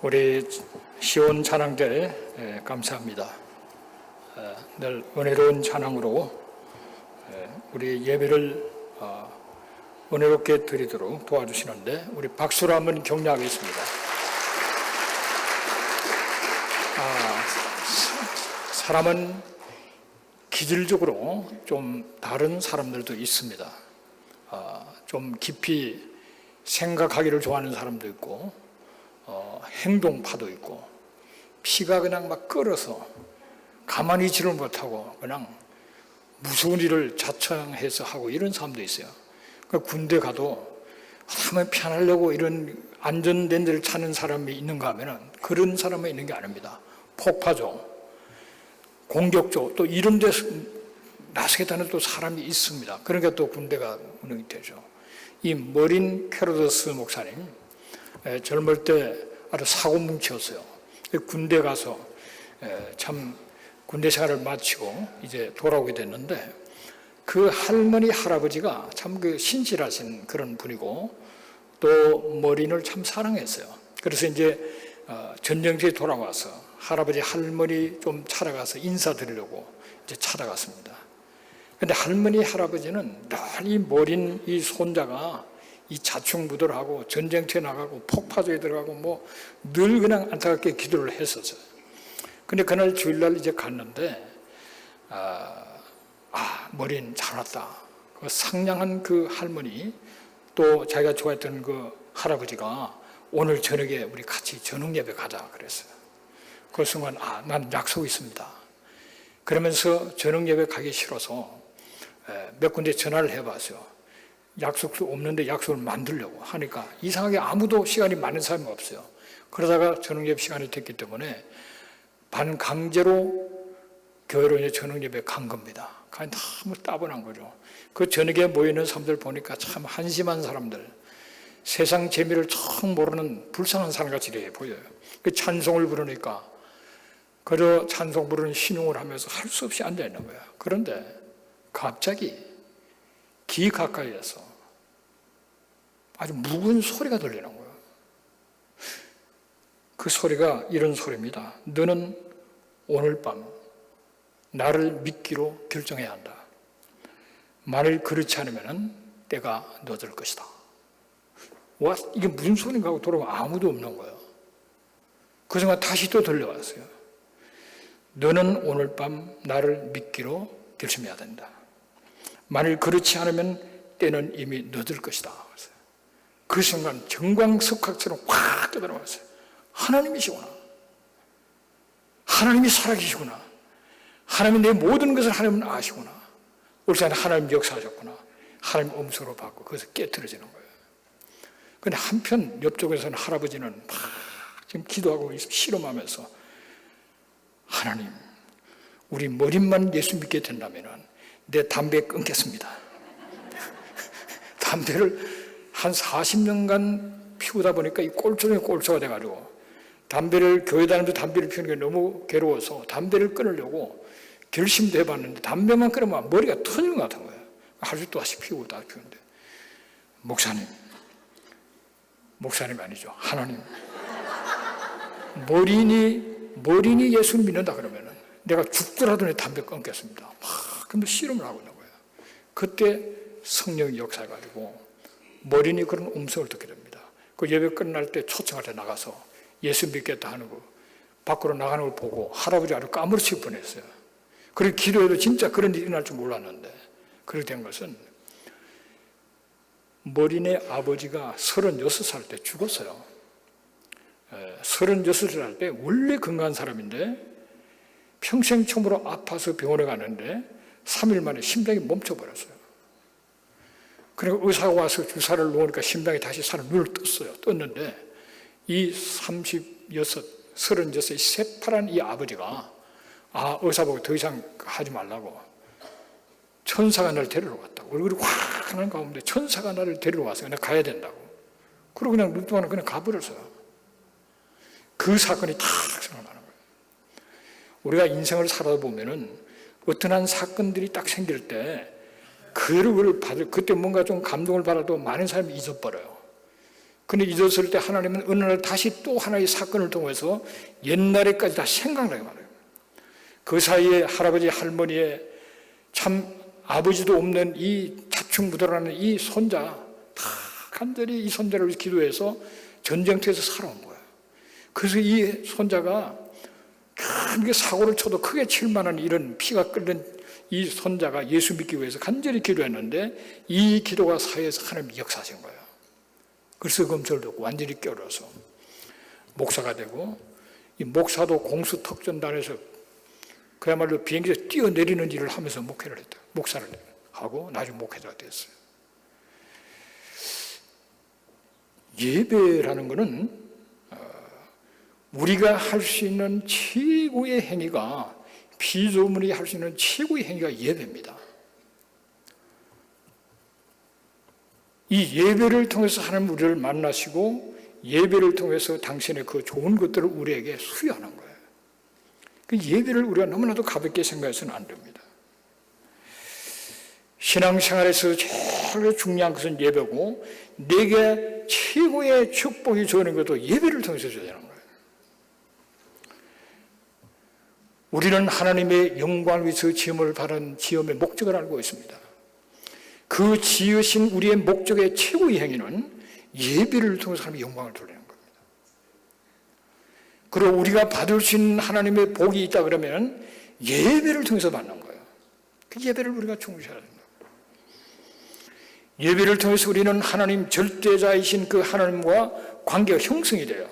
우리 시온 찬양대 감사합니다. 늘 은혜로운 찬양으로 우리 예배를 은혜롭게 드리도록 도와주시는데 우리 박수로 한번 격려하겠습니다. 사람은 기질적으로 좀 다른 사람들도 있습니다. 좀 깊이 생각하기를 좋아하는 사람도 있고 행동파도 있고 피가 그냥 막 끓어서 가만히 있지를 못하고 그냥 무서운 일을 자청해서 하고 이런 사람도 있어요. 군대 가도 하면 편하려고 이런 안전된 데를 찾는 사람이 있는가 하면은 그런 사람은 있는 게 아닙니다. 폭파죠, 공격조, 또 이런 데 나서겠다는 또 사람이 있습니다. 그러니까 또 군대가 운영이 되죠. 이 머린 캐로더스 목사님, 젊을 때 아주 사고뭉치였어요. 군대 가서 참 군대 생활을 마치고 이제 돌아오게 됐는데 그 할머니 할아버지가 참 그 신실하신 그런 분이고 또 머린을 참 사랑했어요. 그래서 이제 전쟁터에 돌아와서 할아버지 할머니 좀 찾아가서 인사드리려고 이제 찾아갔습니다. 근데 할머니 할아버지는 늘 이 머린 이 손자가 이 자충부돌하고 전쟁터에 나가고 폭파조에 들어가고 뭐 늘 그냥 안타깝게 기도를 했었어요. 근데 그날 주일날 이제 갔는데 머린 잘 왔다. 그 상냥한 그 할머니 또 자기가 좋아했던 그 할아버지가 오늘 저녁에 우리 같이 저녁 예배 가자 그랬어요. 그 순간 난 약속 있습니다. 그러면서 저녁 예배 가기 싫어서 몇 군데 전화를 해봤어요. 약속도 없는데 약속을 만들려고 하니까 이상하게 아무도 시간이 많은 사람이 없어요. 그러다가 저녁 예배 시간이 됐기 때문에 반강제로 교회로 이제 저녁 예배 간 겁니다. 너무 따분한 거죠. 그 저녁에 모이는 사람들 보니까 참 한심한 사람들, 세상 재미를 처음 모르는 불쌍한 사람같이 보여요. 그 찬송을 부르니까 그저 찬송 부르는 신용을 하면서 할 수 없이 앉아 있는 거예요. 그런데 갑자기 귀 가까이에서 아주 묵은 소리가 들리는 거예요. 그 소리가 이런 소리입니다. 너는 오늘 밤 나를 믿기로 결정해야 한다. 만일 그렇지 않으면 때가 늦을 것이다. 와, 이게 무슨 소리인가 하고 돌아보면 아무도 없는 거예요. 그 순간 다시 또 들려왔어요. 너는 오늘 밤 나를 믿기로 결심해야 된다. 만일 그렇지 않으면 때는 이미 늦을 것이다. 그 순간 정광석학처럼 확 깨달아왔어요. 하나님이시구나. 하나님이 살아계시구나. 하나님이 내 모든 것을 하나님은 아시구나. 우리 안에 하나님 역사하셨구나. 하나님 음성으로 받고 거기서 깨트려지는 거예요. 그런데 한편 옆쪽에서는 할아버지는 막 지금 기도하고 실험하면서 하나님, 우리 머리만 예수 믿게 된다면 내 담배 끊겠습니다. 담배를 한 40년간 피우다 보니까 이 꼴초에 꼴초가 돼가지고 담배를 교회 다니면서 담배를 피우는 게 너무 괴로워서 담배를 끊으려고 결심도 해봤는데 담배만 끊으면 머리가 터지는 것 같은 거예요. 하루 다시 피우고 다시 피우는데 목사님 아니죠. 하나님. 머린이 예수를 믿는다 그러면 내가 죽더라도 내 담배 끊겠습니다. 근데 실험을 하고 있는 거예요. 그때 성령이 역사해가지고 머린이 그런 음성을 듣게 됩니다. 그 예배 끝날 때 초청할 때 나가서 예수 믿겠다 하는 거 밖으로 나가는 걸 보고 할아버지 아주 까무러칠 뻔했어요. 그리고 기도해도 진짜 그런 일이 일어날 줄 몰랐는데 그렇게 된 것은 머린의 아버지가 36살 때 죽었어요. 36살 할 때 원래 건강한 사람인데 평생 처음으로 아파서 병원에 갔는데 3일 만에 심장이 멈춰버렸어요. 그리고 의사가 와서 주사를 놓으니까 심장이 다시 살아 눈을 떴어요. 떴는데 이 36의 새파란 이 아버지가 의사 보고 더 이상 하지 말라고 천사가 나를 데리러 왔다고. 얼굴이 환한 가운데 천사가 나를 데리러 왔어요. 내가 가야 된다고. 그리고 그냥 눈 동안에 그냥 가버렸어요. 그 사건이 탁 생각나는 거예요. 우리가 인생을 살아다 보면은 어떤 한 사건들이 딱 생길 때 그걸 받을 그때 뭔가 좀 감동을 받아도 많은 사람이 잊어버려요. 근데 잊었을 때 하나님은 어느 날 다시 또 하나의 사건을 통해서 옛날에까지 다 생각나게 말해요. 그 사이에 할아버지 할머니의 참 아버지도 없는 이 자충무도라는 이 손자 다 간절히 이 손자를 위해서 기도해서 전쟁터에서 살아온 거예요. 그래서 이 손자가 크게 사고를 쳐도 크게 칠 만한 이런 피가 끓는 이 손자가 예수 믿기 위해서 간절히 기도했는데 이 기도가 사회에서 하나님이 역사하신 거예요. 그래서 검철을 듣고 완전히 깨어러서 목사가 되고, 이 목사도 공수특전단에서 그야말로 비행기에서 뛰어내리는 일을 하면서 목회를 했다. 목사를 하고 나중에 목회자가 됐어요. 예배라는 것은 우리가 할 수 있는 최고의 행위가, 피조물이 할 수 있는 최고의 행위가 예배입니다. 이 예배를 통해서 하나님 우리를 만나시고 예배를 통해서 당신의 그 좋은 것들을 우리에게 수여하는 거예요. 그 예배를 우리가 너무나도 가볍게 생각해서는 안 됩니다. 신앙생활에서 제일 중요한 것은 예배고, 내게 최고의 축복이 주는 것도 예배를 통해서 줘야 되는 거예요. 우리는 하나님의 영광을 위해서 지음을 바른 지음의 목적을 알고 있습니다. 그 지으신 우리의 목적의 최고의 행위는 예배를 통해서 하나님의 영광을 돌리는 겁니다. 그리고 우리가 받을 수 있는 하나님의 복이 있다 그러면 예배를 통해서 받는 거예요. 그 예배를 우리가 중시해야 된다. 예배를 통해서 우리는 하나님 절대자이신 그 하나님과 관계가 형성이 돼요.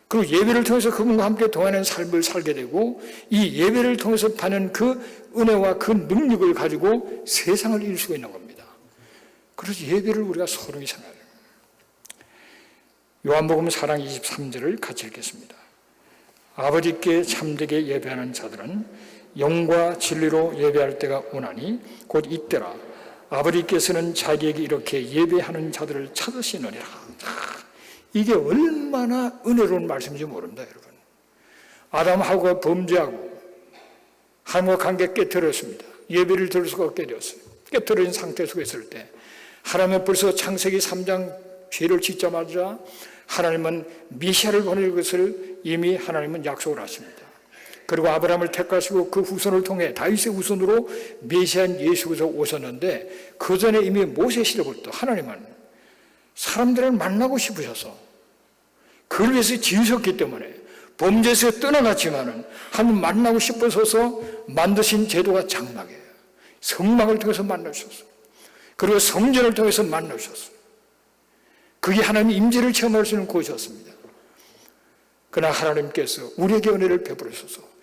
그리고 예배를 통해서 그분과 함께 동행하는 삶을 살게 되고, 이 예배를 통해서 받는 그 은혜와 그 능력을 가지고 세상을 이길 수가 있는 겁니다. 그래서 예배를 우리가 소중히 생각해야 됩니다. 요한복음 4장 23절을 같이 읽겠습니다. 아버지께 참되게 예배하는 자들은 영과 진리로 예배할 때가 오나니 곧 이때라. 아버지께서는 자기에게 이렇게 예배하는 자들을 찾으시느니라. 이게 얼마나 은혜로운 말씀인지 모릅니다, 여러분. 아담하고 범죄하고 하나님과 관계 깨트렸습니다. 예배를 드릴 수가 없게 되었어요. 깨트린 상태 속에 있을 때 하나님은 벌써 창세기 3장 죄를 짓자마자 하나님은 메시아를 보낼 것을 이미 하나님은 약속을 하십니다. 그리고 아브라함을 택하시고 그 후손을 통해 다윗의 후손으로 메시아인 예수께서 오셨는데, 그 전에 이미 모세 시대부터 하나님은 사람들을 만나고 싶으셔서 그를 위해서 지으셨기 때문에 범죄에서 떠나갔지만은 하나님 만나고 싶어서 만드신 제도가 장막이에요. 성막을 통해서 만나셨어요. 그리고 성전을 통해서 만나셨어요. 그게 하나님의 임재를 체험할 수 있는 곳이었습니다. 그러나 하나님께서 우리에게 은혜를 베풀으셔서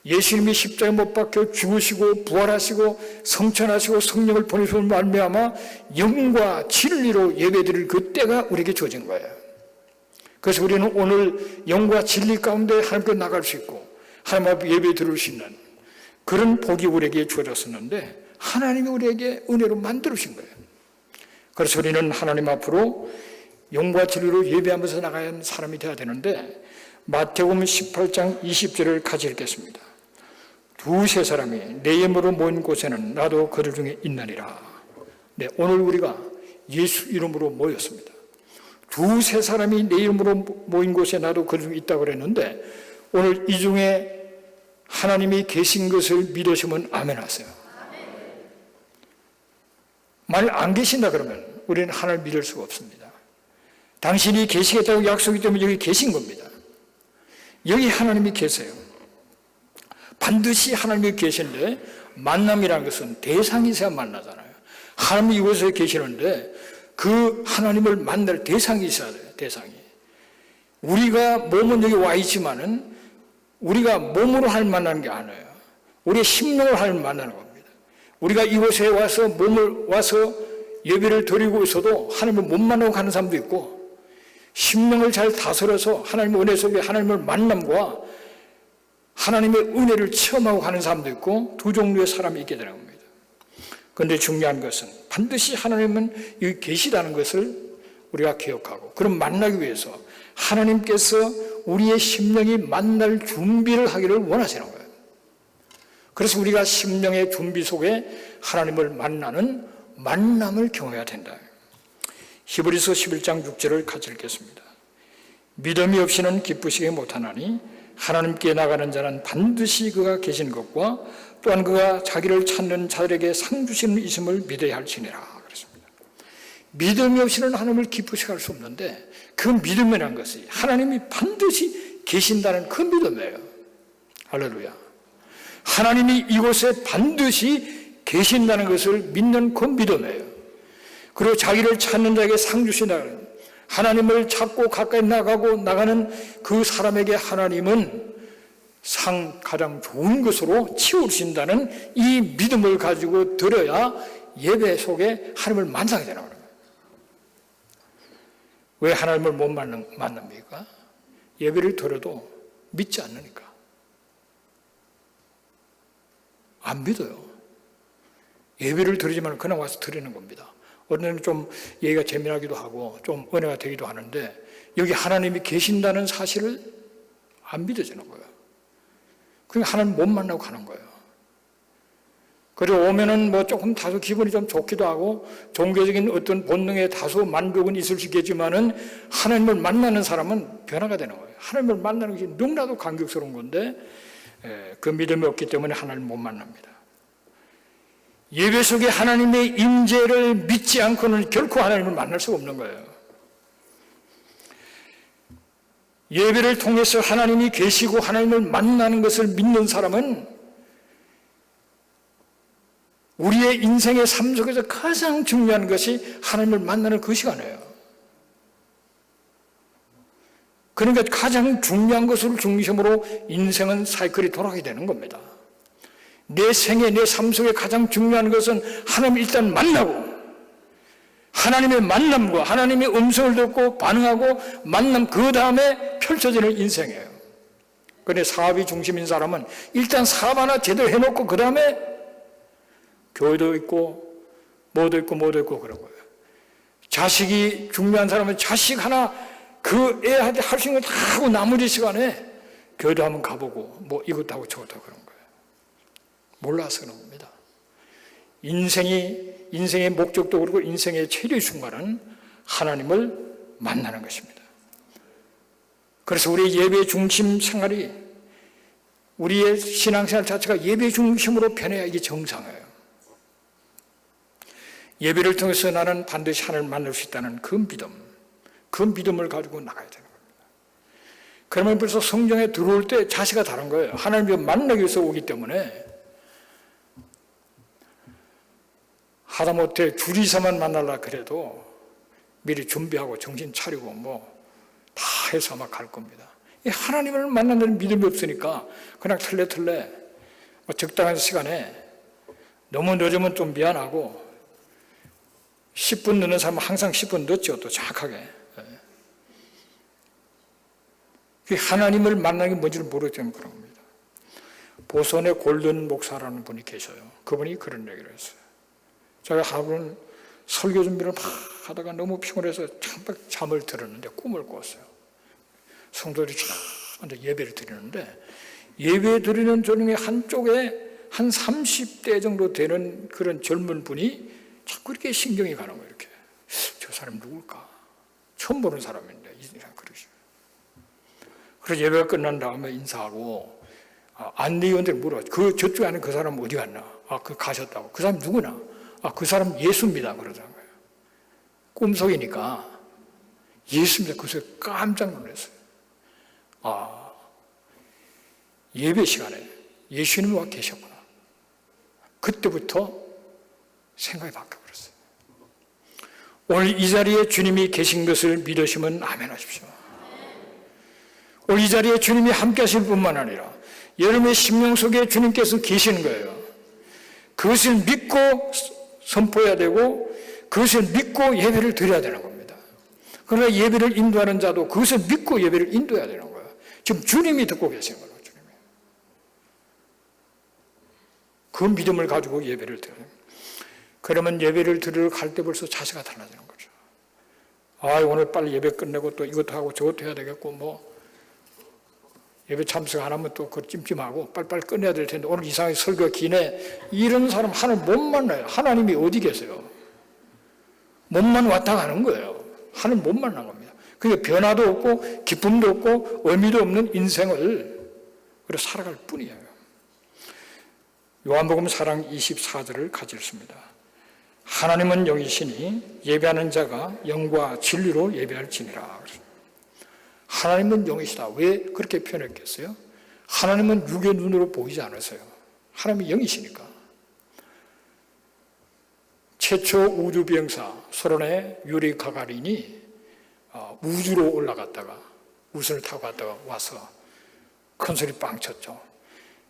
예수님이 십자가에 못 박혀 죽으시고 부활하시고 성천하시고 성령을 보내주신 말미암아 영과 진리로 예배드릴 그 때가 우리에게 주어진 거예요. 그래서 우리는 오늘 영과 진리 가운데 하나님께 나갈 수 있고 하나님 앞에 예배 드릴 수 있는 그런 복이 우리에게 주어졌었는데, 하나님이 우리에게 은혜로 만들어주신 거예요. 그래서 우리는 하나님 앞으로 영과 진리로 예배하면서 나가야 하는 사람이 되어야 되는데, 마태복음 18장 20절을 같이 읽겠습니다. 두세 사람이 내 이름으로 모인 곳에는 나도 그들 중에 있느니라. 네, 오늘 우리가 예수 이름으로 모였습니다. 두세 사람이 내 이름으로 모인 곳에 나도 그들 중에 있다고 그랬는데, 오늘 이 중에 하나님이 계신 것을 믿으시면 아멘 하세요. 만약 안 계신다 그러면 우리는 하나님을 믿을 수가 없습니다. 당신이 계시겠다고 약속이 때문에 여기 계신 겁니다. 여기 하나님이 계세요. 반드시 하나님이 계시는데, 만남이라는 것은 대상이 있어야 만나잖아요. 하나님이 이곳에 계시는데 그 하나님을 만날 대상이 있어야 돼요. 대상이. 우리가 몸은 여기 와 있지만은 우리가 몸으로 할 만나는 게 아니에요. 우리의 심령을 할 만나는 겁니다. 우리가 이곳에 와서 몸을 와서 예배를 드리고 있어도 하나님을 못 만나고 가는 사람도 있고, 심령을 잘 다스려서 하나님의 은혜 속에 하나님을 만남과 하나님의 은혜를 체험하고 가는 사람도 있고, 두 종류의 사람이 있게 되는 겁니다. 그런데 중요한 것은 반드시 하나님은 여기 계시다는 것을 우리가 기억하고, 그럼 만나기 위해서 하나님께서 우리의 심령이 만날 준비를 하기를 원하시는 거예요. 그래서 우리가 심령의 준비 속에 하나님을 만나는 만남을 경험해야 된다. 히브리서 11장 6절을 같이 읽겠습니다. 믿음이 없이는 기쁘시게 못하나니 하나님께 나가는 자는 반드시 그가 계신 것과 또한 그가 자기를 찾는 자들에게 상 주시는 있음을 믿어야 할지니라 그랬습니다. 믿음이 없이는 하나님을 기쁘시게 할 수 없는데 그 믿음이라는 것이 하나님이 반드시 계신다는 그 믿음이에요. 할렐루야. 하나님이 이곳에 반드시 계신다는 것을 믿는 그 믿음이에요. 그리고 자기를 찾는 자에게 상 주신다는 하나님을 찾고 가까이 나가는 그 사람에게 하나님은 가장 좋은 것으로 치우신다는 이 믿음을 가지고 들어야 예배 속에 하나님을 만나게 되는 거예요. 왜 하나님을 못 만납니까? 예배를 들어도 믿지 않으니까. 안 믿어요. 예배를 드리지만 그냥 와서 드리는 겁니다. 어느 때는 좀 얘기가 재미나기도 하고 좀 은혜가 되기도 하는데 여기 하나님이 계신다는 사실을 안 믿어지는 거예요. 그러니까 하나님 못 만나고 가는 거예요. 그리고 오면은 뭐 조금 다소 기분이 좀 좋기도 하고 종교적인 어떤 본능에 다소 만족은 있을 수 있겠지만은 하나님을 만나는 사람은 변화가 되는 거예요. 하나님을 만나는 것이 너무나도 감격스러운 건데 그 믿음이 없기 때문에 하나님을 못 만납니다. 예배 속에 하나님의 임재를 믿지 않고는 결코 하나님을 만날 수가 없는 거예요. 예배를 통해서 하나님이 계시고 하나님을 만나는 것을 믿는 사람은 우리의 인생의 삶 속에서 가장 중요한 것이 하나님을 만나는 그 시간이에요. 그러니까 가장 중요한 것을 중심으로 인생은 사이클이 돌아가게 되는 겁니다. 내 생애, 내 삶 속에 가장 중요한 것은 하나님을 일단 만나고 하나님의 만남과 하나님의 음성을 듣고 반응하고 만남 그 다음에 펼쳐지는 인생이에요. 그런데 사업이 중심인 사람은 일단 사업 하나 제대로 해놓고 그 다음에 교회도 있고 뭐도 있고 그런 거예요. 자식이 중요한 사람은 자식 하나 그 애한테 할 수 있는 거 다 하고 나머지 시간에 교회도 한번 가보고 뭐 이것도 하고 저것도 하고 그런 거예요. 몰라서 그런 겁니다. 인생의 목적도 그렇고 인생의 최대의 순간은 하나님을 만나는 것입니다. 그래서 우리의 예배 중심 생활이 우리의 신앙생활 자체가 예배 중심으로 변해야 이게 정상이에요. 예배를 통해서 나는 반드시 하나님을 만날 수 있다는 그 믿음을 가지고 나가야 되는 겁니다. 그러면 벌써 성경에 들어올 때 자세가 다른 거예요. 하나님을 만나기 위해서 오기 때문에 하다못해 둘이서만 만나려 그래도 미리 준비하고 정신 차리고 뭐 다 해서 아마 갈 겁니다. 이 하나님을 만나는 믿음이 없으니까 그냥 틀레 적당한 시간에 너무 늦으면 좀 미안하고 10분 늦는 사람은 항상 10분 늦죠. 또 정확하게. 하나님을 만나는 게 뭔지를 모르기 때문에 그런 겁니다. 보선의 골든 목사라는 분이 계셔요. 그분이 그런 얘기를 했어요. 제가 하루는 설교 준비를 막 하다가 너무 피곤해서 잠을 들었는데 꿈을 꿨어요. 성도들이 쫙 앉아 예배를 드리는데 예배 드리는 중에 한쪽에 한 30대 정도 되는 그런 젊은 분이 자꾸 이렇게 신경이 가는 거예요. 이렇게 저 사람 누굴까? 처음 보는 사람인데 그러시죠. 그래서 예배가 끝난 다음에 인사하고 안내위원들 물어요. 저쪽에 아는 그 사람 어디 갔나? 그 가셨다고. 그 사람 누구나? 그 사람 예수입니다. 그러더라고요. 꿈속이니까 예수입니다. 그래서 깜짝 놀랐어요. 예배 시간에 예수님이 와 계셨구나. 그때부터 생각이 바뀌어버렸어요. 오늘 이 자리에 주님이 계신 것을 믿으시면 아멘 하십시오. 오늘 이 자리에 주님이 함께 하실 뿐만 아니라 여러분의 심령 속에 주님께서 계시는 거예요. 그것을 믿고 선포해야 되고 그것을 믿고 예배를 드려야 되는 겁니다. 그러나 예배를 인도하는 자도 그것을 믿고 예배를 인도해야 되는 거예요. 지금 주님이 듣고 계시는 거예요. 주님이. 그 믿음을 가지고 예배를 드려요. 그러면 예배를 드리러 갈 때 벌써 자세가 달라지는 거죠. 오늘 빨리 예배 끝내고 또 이것도 하고 저것도 해야 되겠고 뭐 예배 참석 안 하면 또 그거 찜찜하고 빨리빨리 끝내야 될 텐데 오늘 이상하게 설교가 기네. 이런 사람 하나님 못 만나요. 하나님이 어디 계세요? 몸만 왔다 가는 거예요. 하는 몸만 난 겁니다. 그러니까 변화도 없고 기쁨도 없고 의미도 없는 인생을 그래 살아갈 뿐이에요. 요한복음 4장 24절을 가졌습니다. 하나님은 영이시니 예배하는 자가 영과 진리로 예배할지니라. 하나님은 영이시다. 왜 그렇게 표현했겠어요? 하나님은 육의 눈으로 보이지 않으세요. 하나님이 영이시니까. 최초 우주비행사 소련의 유리 가가린이 우주로 올라갔다가 우선을 타고 갔다가 와서 큰 소리 빵 쳤죠.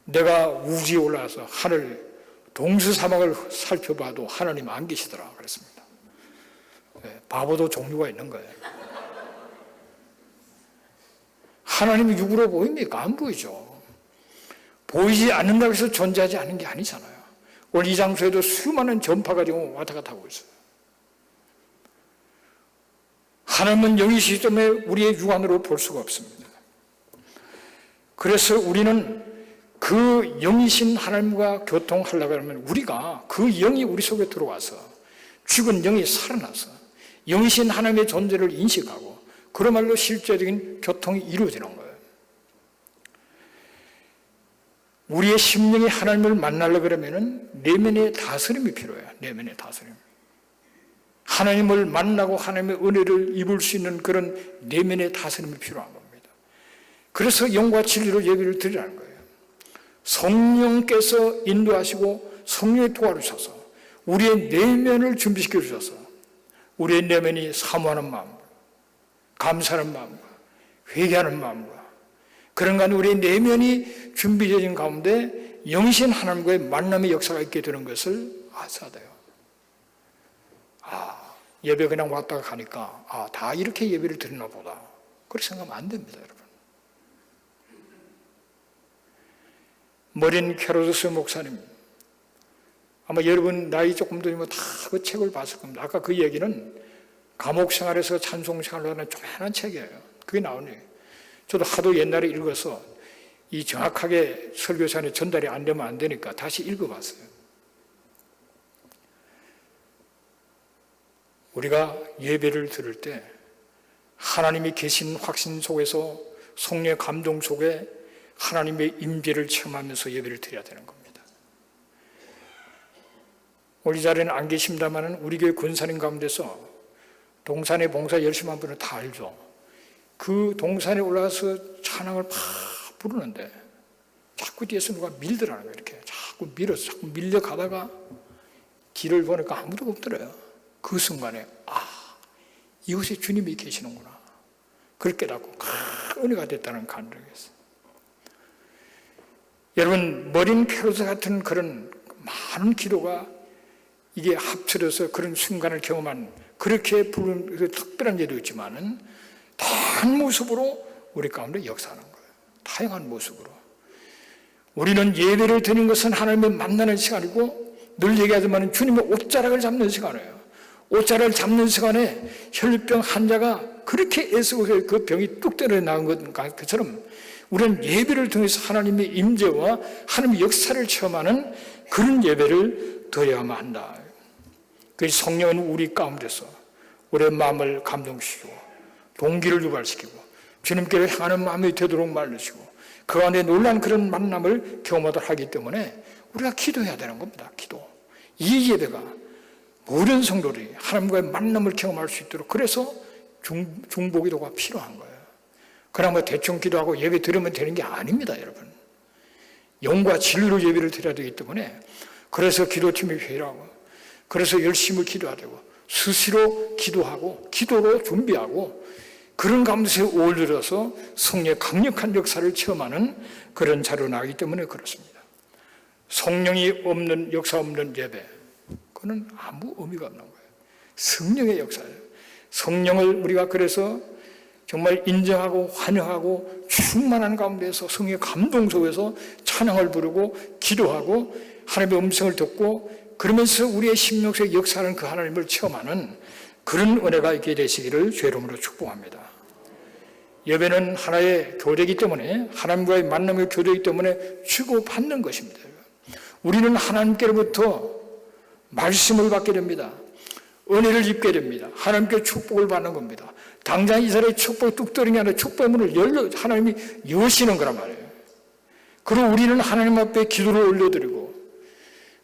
내가 우주에 올라가서 하늘 동서사막을 살펴봐도 하나님 안 계시더라 그랬습니다. 바보도 종류가 있는 거예요. 하나님이 육으로 보입니까? 안 보이죠. 보이지 않는다고 해서 존재하지 않는 게 아니잖아요. 오늘 이 장소에도 수많은 전파가 지금 왔다 갔다 하고 있어요. 하나님은 영이시기 때문에 우리의 육안으로 볼 수가 없습니다. 그래서 우리는 그 영이신 하나님과 교통하려고 하면 우리가 그 영이 우리 속에 들어와서 죽은 영이 살아나서 영이신 하나님의 존재를 인식하고 그야말로 실제적인 교통이 이루어지는 거예요. 우리의 심령이 하나님을 만나려고 그러면 내면의 다스림이 필요해요. 내면의 다스림. 하나님을 만나고 하나님의 은혜를 입을 수 있는 그런 내면의 다스림이 필요한 겁니다. 그래서 영과 진리로 예배를 드리라는 거예요. 성령께서 인도하시고 성령의 도와주셔서 우리의 내면을 준비시켜 주셔서 우리의 내면이 사모하는 마음과 감사하는 마음과 회개하는 마음과 그런 간에 우리의 내면이 준비되어진 가운데 영이신 하나님과의 만남의 역사가 있게 되는 것을 아셔야 돼요. 예배 그냥 왔다가 가니까 다 이렇게 예배를 드리나 보다. 그렇게 생각하면 안 됩니다, 여러분. 머린 캐로스 목사님, 아마 여러분 나이 조금 되면 다 그 책을 봤을 겁니다. 아까 그 얘기는 감옥 생활에서 찬송 생활을 하는 조그마한 책이에요. 그게 나오네요. 저도 하도 옛날에 읽어서 이 정확하게 설교 시간에 전달이 안 되면 안 되니까 다시 읽어봤어요. 우리가 예배를 드릴 때 하나님이 계신 확신 속에서 성령의 감동 속에 하나님의 임재를 체험하면서 예배를 드려야 되는 겁니다. 우리 자리에는 안 계십니다만 우리 교회 권사님 가운데서 동산에 봉사 열심히 한 분은 다 알죠. 그 동산에 올라가서 찬양을 막 부르는데 자꾸 뒤에서 누가 밀더라는 거예요. 이렇게 자꾸 밀려가다가 길을 보니까 아무도 없더래요. 그 순간에 이곳에 주님이 계시는구나. 그렇게 깨닫고 큰 은혜가 됐다는 감동이 있어요. 여러분, 머린 캐로스 같은 그런 많은 기도가 이게 합쳐져서 그런 순간을 경험한 그렇게 부른 특별한 예도 있지만은 다양한 모습으로 우리 가운데 역사하는 거예요. 다양한 모습으로. 우리는 예배를 드리는 것은 하나님을 만나는 시간이고 늘 얘기하지만 주님의 옷자락을 잡는 시간이에요. 옷자락을 잡는 시간에 혈류병 환자가 그렇게 애쓰고 그 병이 뚝 떨어져 나온 것처럼 우리는 예배를 통해서 하나님의 임재와 하나님의 역사를 체험하는 그런 예배를 드려야만 한다. 그 성령은 우리 가운데서 우리의 마음을 감동시키고 동기를 유발시키고 주님께를 향하는 마음이 되도록 말르시고 그 안에 놀란 그런 만남을 경험하도록 하기 때문에 우리가 기도해야 되는 겁니다. 기도. 이 예배가 모든 성도들이 하나님과의 만남을 경험할 수 있도록 그래서 중보기도가 필요한 거예요. 그냥 뭐 대충 기도하고 예배 드리면 되는 게 아닙니다, 여러분. 영과 진리로 예배를 드려야 되기 때문에 그래서 기도팀이 필요하고 그래서 열심히 기도해야 되고 수시로 기도하고 기도로 준비하고 그런 가운데서 어울려서 성령의 강력한 역사를 체험하는 그런 자료로 나가기 때문에 그렇습니다. 성령이 없는 역사 없는 예배 그건 아무 의미가 없는 거예요. 성령의 역사예요. 성령을 우리가 그래서 정말 인정하고 환영하고 충만한 가운데서 성령의 감동 속에서 찬양을 부르고 기도하고 하나님의 음성을 듣고 그러면서 우리의 심령 속에 역사하는 그 하나님을 체험하는 그런 은혜가 있게 되시기를 주의 이름으로 축복합니다. 예배는 하나의 교제이기 때문에 하나님과의 만남의 교제이기 때문에 주고받는 것입니다. 우리는 하나님께로부터 말씀을 받게 됩니다. 은혜를 입게 됩니다. 하나님께 축복을 받는 겁니다. 당장 이스라엘의 축복이 뚝 떨어진 게 아니라 축복의 문을 하나님이 여시는 거란 말이에요. 그리고 우리는 하나님 앞에 기도를 올려드리고,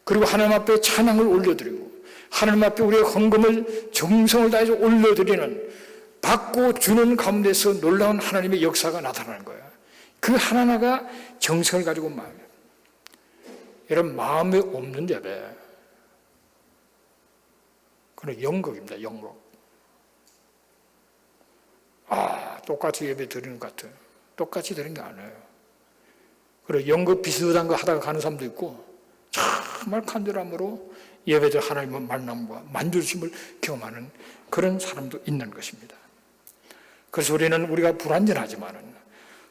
그리고 하나님 앞에 찬양을 올려드리고, 하나님 앞에 우리의 헌금을 정성을 다해서 올려드리는, 받고 주는 가운데서 놀라운 하나님의 역사가 나타나는 거예요. 그 하나하나가 정성을 가지고 여러분, 마음에 없는 예배, 그건 연극입니다. 연극. 똑같이 예배 드리는 것 같아요. 똑같이 드리는 게 아니에요. 그리고 연극 비슷한 거 하다가 가는 사람도 있고, 정말 간절함으로 예배들 하나님의 만남과 만주심을 경험하는 그런 사람도 있는 것입니다. 그래서 우리가 불완전하지만은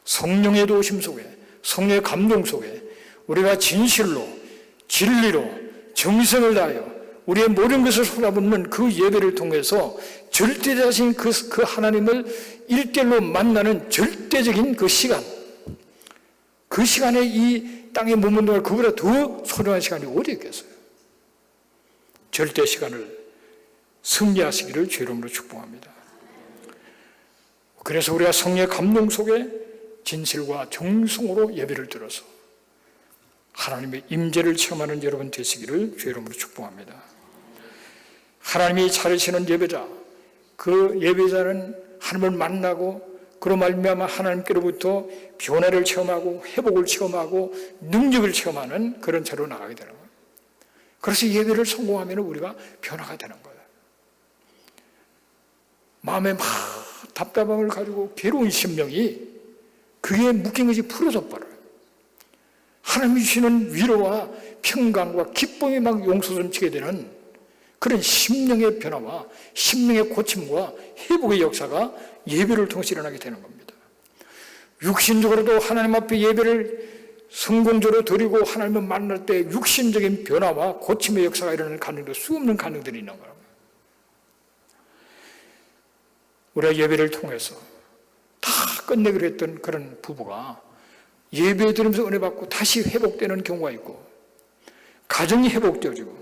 성령의 도우심 속에, 성령의 감동 속에 우리가 진실로, 진리로, 정성을 다하여 우리의 모든 것을 쏟아붓는 그 예배를 통해서 절대자신 그 하나님을 일대일로 만나는 절대적인 그 시간, 그 시간에 이 땅에 머문는 그보다 더 소중한 시간이 어디 있겠어요? 절대 시간을 승리하시기를 주의 이름으로 축복합니다. 그래서 우리가 성령의 감동 속에 진실과 정성으로 예배를 드려서 하나님의 임재를 체험하는 여러분 되시기를 주의 이름으로 축복합니다. 하나님이 차리시는 예배자, 그 예배자는 하나님을 만나고 그로 말미암아 하나님께로부터 변화를 체험하고 회복을 체험하고 능력을 체험하는 그런 자로 나가게 되는 거예요. 그래서 예배를 성공하면 우리가 변화가 되는 거예요. 마음에 막 답답함을 가지고 괴로운 심령이 그게 묶인 것이 풀어져 버려요. 하나님이 주시는 위로와 평강과 기쁨이 막 용솟음치게 되는 그런 심령의 변화와 심령의 고침과 회복의 역사가 예배를 통해서 일어나게 되는 겁니다. 육신적으로도 하나님 앞에 예배를 성공적으로 드리고 하나님을 만날 때 육신적인 변화와 고침의 역사가 일어나는 가능도 수없는 가능들이 있는 겁니다. 우리가 예배를 통해서 다 끝내기로 했던 그런 부부가 예배 드리면서 은혜 받고 다시 회복되는 경우가 있고, 가정이 회복되어지고,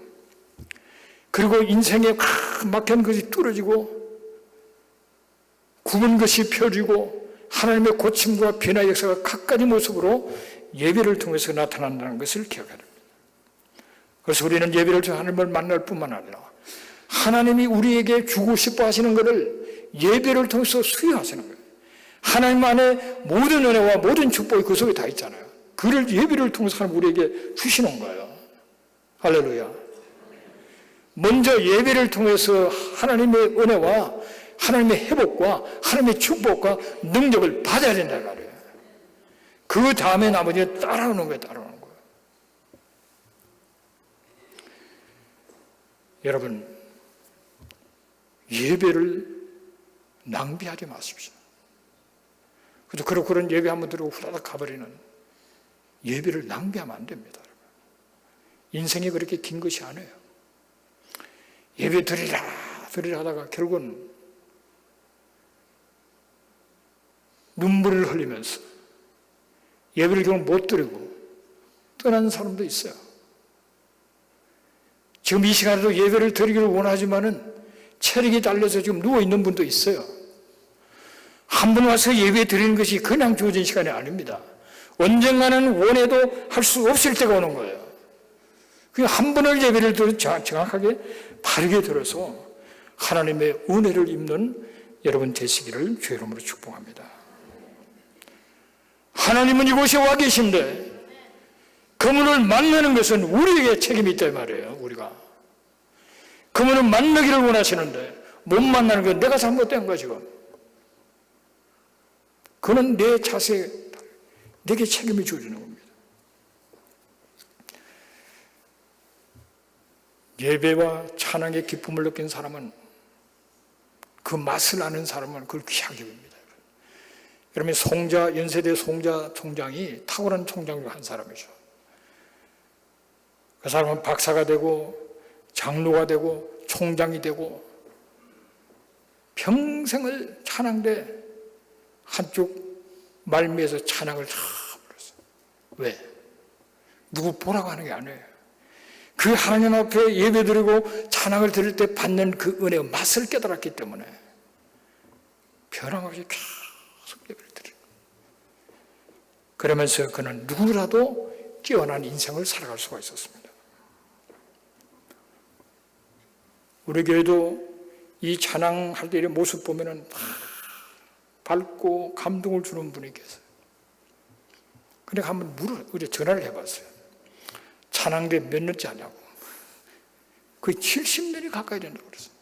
그리고 인생에 막힌 것이 뚫어지고 굽은 것이 펴지고 하나님의 고침과 변화의 역사가 각가지 모습으로 예배를 통해서 나타난다는 것을 기억해야 됩니다. 그래서 우리는 예배를 통해 하나님을 만날 뿐만 아니라 하나님이 우리에게 주고 싶어 하시는 것을 예배를 통해서 수여하시는 거예요. 하나님 안에 모든 은혜와 모든 축복이 그 속에 다 있잖아요. 그를 예배를 통해서 하나님 우리에게 주시는 거예요. 할렐루야. 먼저 예배를 통해서 하나님의 은혜와 하나님의 회복과 하나님의 축복과 능력을 받아야 된다는 말이에요. 그 다음에 나머지는 따라오는 거예요. 따라오는 거예요. 여러분, 예배를 낭비하지 마십시오. 그래서 그런 예배 한번 들고 후다닥 가버리는 예배를 낭비하면 안 됩니다. 인생이 그렇게 긴 것이 아니에요. 예배 드리라 하다가 결국은 눈물을 흘리면서 예배를 결국 못 드리고 떠나는 사람도 있어요. 지금 이 시간에도 예배를 드리기를 원하지만은 체력이 달려서 지금 누워있는 분도 있어요. 한 번 와서 예배 드리는 것이 그냥 주어진 시간이 아닙니다. 언젠가는 원해도 할 수 없을 때가 오는 거예요. 한 번을 예배를 정확하게 바르게 들어서 하나님의 은혜를 입는 여러분 되시기를 주의 이름으로 축복합니다. 하나님은 이곳에 와 계신데 그분을 만나는 것은 우리에게 책임이 있단 말이에요. 우리가 그분을 만나기를 원하시는데 못 만나는 건 내가 잘못된 거야 지금. 그는 내 자세에 내게 책임을 주어지는 겁니다. 예배와 찬양의 기쁨을 느낀 사람은, 그 맛을 아는 사람은 그걸 귀하게 봅니다. 여러분, 연세대 송자 총장이 탁월한 총장 중 한 사람이죠. 그 사람은 박사가 되고 장로가 되고 총장이 되고 평생을 찬양대 한쪽 말미에서 찬양을 다 불렀어요. 왜? 누구 보라고 하는 게 아니에요. 그 하나님 앞에 예배드리고 찬양을 드릴 때 받는 그 은혜의 맛을 깨달았기 때문에 변함없이 계속 예배를 드리고, 그러면서 그는 누구라도 깨어난 인생을 살아갈 수가 있었습니다. 우리 교회도 이 찬양할 때의 모습 보면은 밝고 감동을 주는 분이 계세요. 근데 한번 우리 전화를 해봤어요. 찬양대 몇 년째 하냐고. 거의 70년이 가까이 된다고 그랬어요.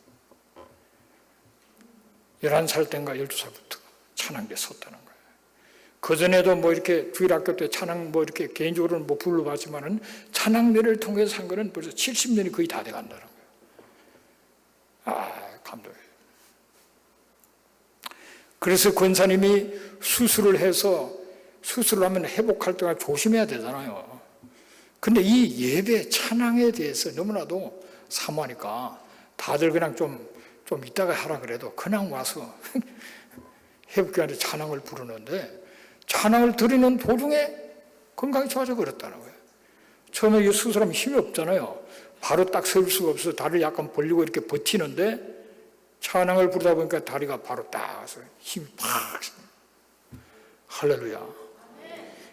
11살 때인가 12살부터 찬양대에 섰다는 거예요. 그전에도 뭐 이렇게 주일학교 때 찬양 뭐 이렇게 개인적으로는 뭐 불러봤지만은 찬양대를 통해서 한 거는 벌써 70년이 거의 다 돼 간다는 거예요. 감동이에요. 그래서 권사님이 수술을 해서 수술을 하면 회복할 때가 조심해야 되잖아요. 근데 이 예배 찬양에 대해서 너무나도 사모하니까 다들 그냥 좀 이따가 하라 그래도 그냥 와서 회복기간에 찬양을 부르는데, 찬양을 드리는 도중에 건강이 좋아져 버렸다는 거예요. 처음에 이 수술하면 힘이 없잖아요. 바로 딱 설 수가 없어서 다리를 약간 벌리고 이렇게 버티는데, 찬양을 부르다 보니까 다리가 바로 딱 와서 힘이 팍. 할렐루야.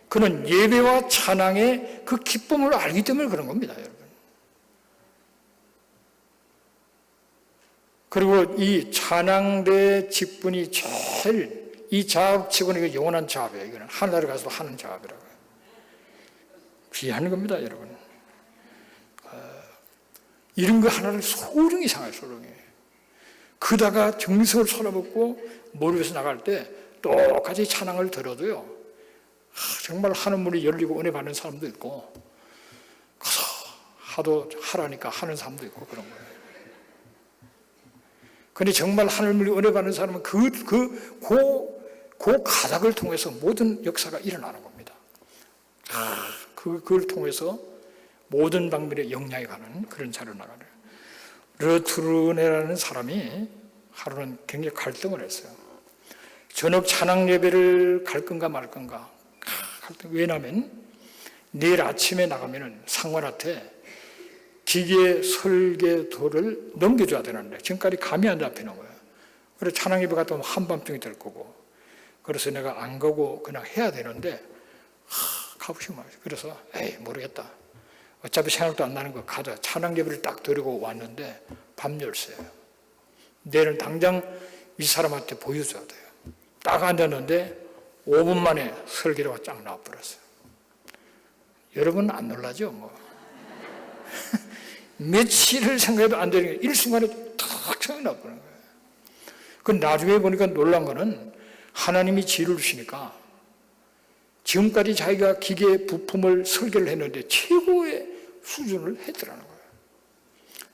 그는 예배와 찬양의 그 기쁨을 알기 때문에 그런 겁니다, 여러분. 그리고 이 찬양대 직분이 제일, 이 자업치고는 이거 영원한 자업이에요. 이거는 하늘나라에 가서도 하는 자업이라고요. 귀한 겁니다, 여러분. 이런 거 하나를 소중히 생각해요, 소중히. 그다가 정성을 쏟아붓고 머리 위에서 나갈 때 똑같이 찬양을 들어도요, 정말 하늘 문이 열리고 은혜 받는 사람도 있고, 하도 하라니까 하는 사람도 있고 그런 거예요. 근데 정말 하늘 문이 은혜 받는 사람은 그 가닥을 통해서 모든 역사가 일어나는 겁니다. 그걸 통해서 모든 방면에 영향이 가는 그런 자를 나가는. 르투르네라는 사람이 하루는 굉장히 갈등을 했어요. 저녁 찬양 예배를 갈 건가 말 건가. 왜냐하면 내일 아침에 나가면은 상관한테 기계 설계도를 넘겨줘야 되는데 지금까지 감이 안 잡히는 거예요. 그래서 찬양 예배 갔다 오면 한밤중이 될 거고, 그래서 내가 안 가고 그냥 해야 되는데 가고 싶은 마음이에요. 그래서 모르겠다. 어차피 생각도 안 나는 거 가자. 찬양 예배를 딱 드리고 왔는데 밤 10시예요. 내일은 당장 이 사람한테 보여줘야 돼요. 딱 앉았는데 5분 만에 설계도가 쫙 나와버렸어요. 여러분 안 놀라죠? 뭐. 며칠을 생각해도 안 되는 게 일순간에 탁 생각이 나버리는 거예요. 그 나중에 보니까 놀란 거는 하나님이 지혜를 주시니까 지금까지 자기가 기계 부품을 설계를 했는데 최고의 수준을 했더라는 거예요.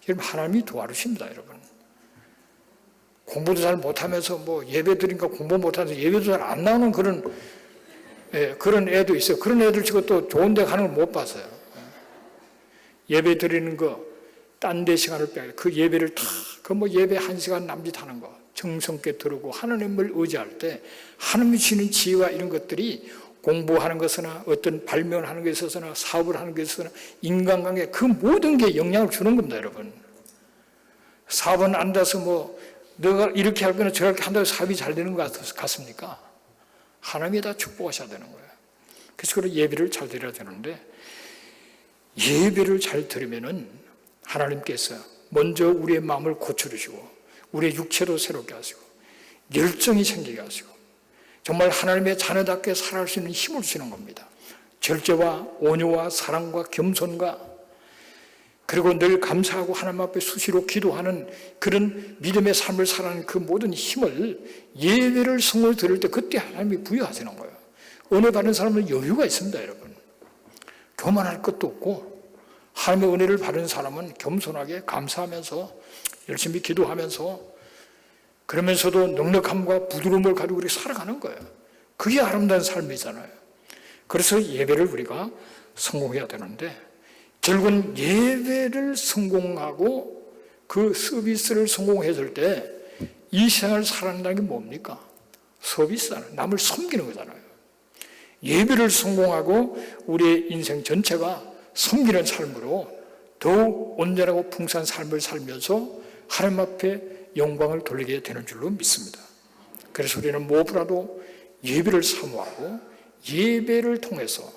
여러분, 하나님이 도와주십니다, 여러분. 공부도 잘 못하면서 뭐 예배 드리니까 공부 못하면서 예배도 잘 안 나오는 그런 애도 있어요. 그런 애들 치고 또 좋은 데 가는 걸 못 봤어요. 예배 드리는 거, 딴 데 시간을 빼고 그 예배를 예배 1시간 남짓하는 거 정성껏 들고 하나님을 의지할 때 하나님이 주시는 지혜와 이런 것들이 공부하는 것이나 어떤 발명을 하는 것에 있어서나 사업을 하는 것에 있어서나 인간관계 그 모든 게 영향을 주는 겁니다, 여러분. 사업은 앉아서 뭐 너가 이렇게 할 거나 저렇게 한다고 사업이 잘 되는 것 같습니까? 하나님이 다 축복하셔야 되는 거예요. 그래서 예배를 잘 드려야 되는데, 예배를 잘 드리면은 하나님께서 먼저 우리의 마음을 고쳐주시고 우리의 육체도 새롭게 하시고 열정이 생기게 하시고 정말 하나님의 자녀답게 살아갈 수 있는 힘을 주시는 겁니다. 절제와 온유와 사랑과 겸손과 그리고 늘 감사하고 하나님 앞에 수시로 기도하는 그런 믿음의 삶을 살아가는 그 모든 힘을 예배를 성을 드릴 때 그때 하나님이 부여하시는 거예요. 은혜 받는 사람은 여유가 있습니다, 여러분. 교만할 것도 없고 하나님의 은혜를 받은 사람은 겸손하게 감사하면서 열심히 기도하면서 그러면서도 넉넉함과 부드러움을 가지고 우리 살아가는 거예요. 그게 아름다운 삶이잖아요. 그래서 예배를 우리가 성공해야 되는데 결국은 예배를 성공하고 그 서비스를 성공했을 때 이 생활을 살아낸다는 게 뭡니까? 서비스잖아요. 남을 섬기는 거잖아요. 예배를 성공하고 우리의 인생 전체가 섬기는 삶으로 더욱 온전하고 풍성한 삶을 살면서 하나님 앞에 영광을 돌리게 되는 줄로 믿습니다. 그래서 우리는 무엇보다도 예배를 사모하고 예배를 통해서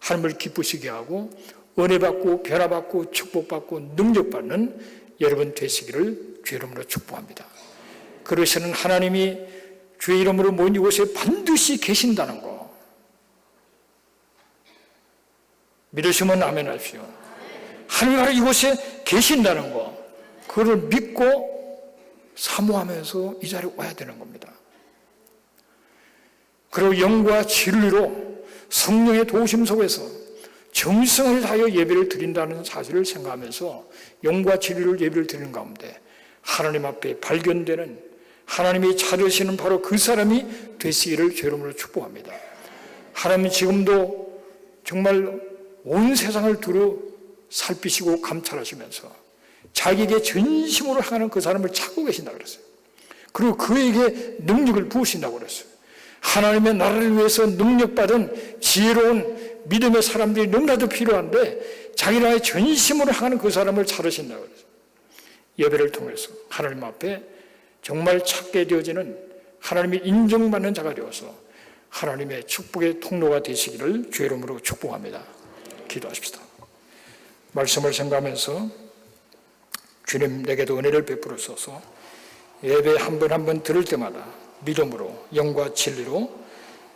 하나님을 기쁘시게 하고 은혜받고 변화받고 축복받고 능력받는 여러분 되시기를 주의 이름으로 축복합니다. 그러시는 하나님이 주의 이름으로 모인 이곳에 반드시 계신다는 거 믿으시면 아멘 하십시오. 하나님이 이곳에 계신다는 거 그걸 믿고 사모하면서 이 자리에 와야 되는 겁니다. 그리고 영과 진리로 성령의 도우심 속에서 정성을 다하여 예배를 드린다는 사실을 생각하면서 영과 진리를 예배를 드리는 가운데 하나님 앞에 발견되는 하나님이 찾으시는 바로 그 사람이 되시기를 주의 이름으로 축복합니다. 하나님이 지금도 정말 온 세상을 두루 살피시고 감찰하시면서 자기에게 전심으로 향하는 그 사람을 찾고 계신다고 그랬어요. 그리고 그에게 능력을 부으신다고 그랬어요. 하나님의 나라를 위해서 능력받은 지혜로운 믿음의 사람들이 너무나도 필요한데 자기 나라의 전심으로 향하는 그 사람을 찾으신다고 그랬어요. 예배를 통해서 하나님 앞에 정말 찾게 되어지는 하나님이 인정받는 자가 되어서 하나님의 축복의 통로가 되시기를 주의 이름으로 축복합니다. 기도하십시다. 말씀을 생각하면서 주님 내게도 은혜를 베풀어서 예배 한 번 한 번 들을 때마다 믿음으로 영과 진리로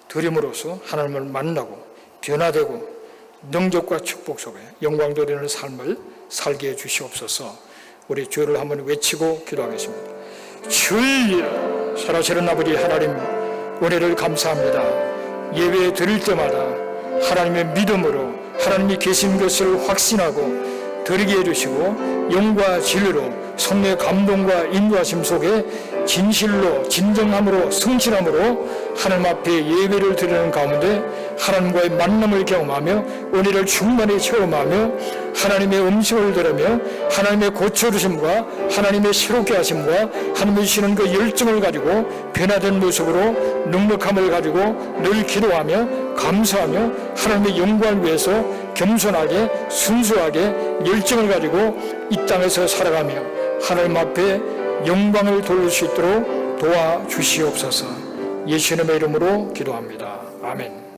드림으로써 하나님을 만나고 변화되고 능력과 축복 속에 영광 돌리는 삶을 살게 해 주시옵소서. 우리 주를 한번 외치고 기도하겠습니다. 주여 살아계신 아버지 하나님 은혜를 감사합니다. 예배 드릴 때마다 하나님의 믿음으로 하나님이 계신 것을 확신하고 드리게 해주시고 영과 진리로 성령의 감동과 인도하심 속에 진실로 진정함으로 성실함으로 하나님 앞에 예배를 드리는 가운데 하나님과의 만남을 경험하며 은혜를 충만히 체험하며 하나님의 음성을 들으며 하나님의 고쳐주심과 하나님의 새롭게 하심과 하나님이 주시는 그 열정을 가지고 변화된 모습으로 넉넉함을 가지고 늘 기도하며 감사하며 하나님의 영광을 위해서 겸손하게 순수하게 열정을 가지고 이 땅에서 살아가며 하나님 앞에 영광을 돌릴 수 있도록 도와주시옵소서. 예수님의 이름으로 기도합니다. 아멘.